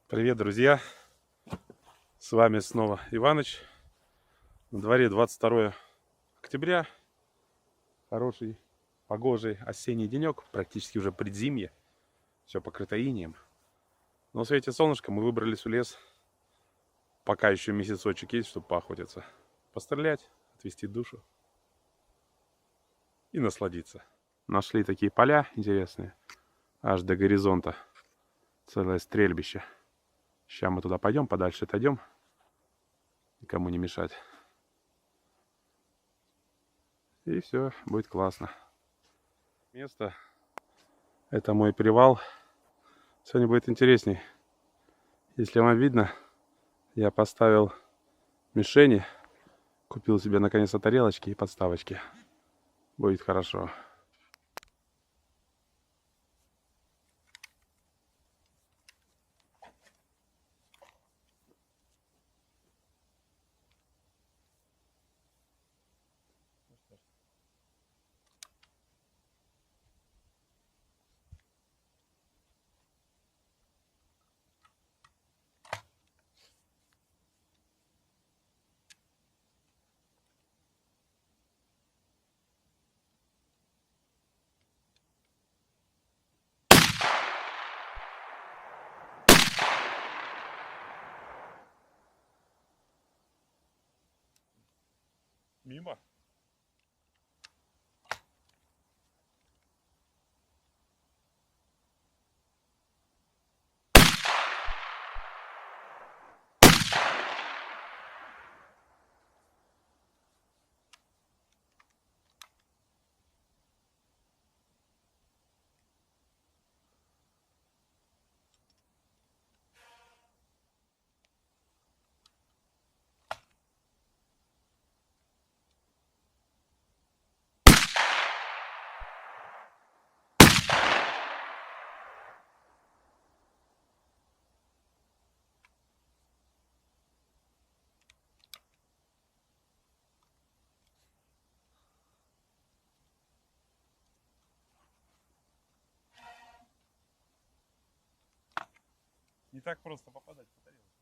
Привет, друзья! С вами снова Иваныч. На дворе 22 октября. Хороший, погожий осенний денек. Практически уже предзимье. Все покрыто инеем. Но в свете солнышка мы выбрались в лес. Пока еще месяцочек есть, чтобы поохотиться. Пострелять, отвести душу. И насладиться. Нашли такие поля интересные. Аж до горизонта. Целое стрельбище. Сейчас мы туда пойдем, подальше отойдем. Никому не мешать. И все, будет классно. Место. Это мой привал. Сегодня будет интересней. Если вам видно, я поставил мишени. Купил себе наконец-то тарелочки и подставочки. Будет хорошо. Мимо. Не так просто попадать по тарелке.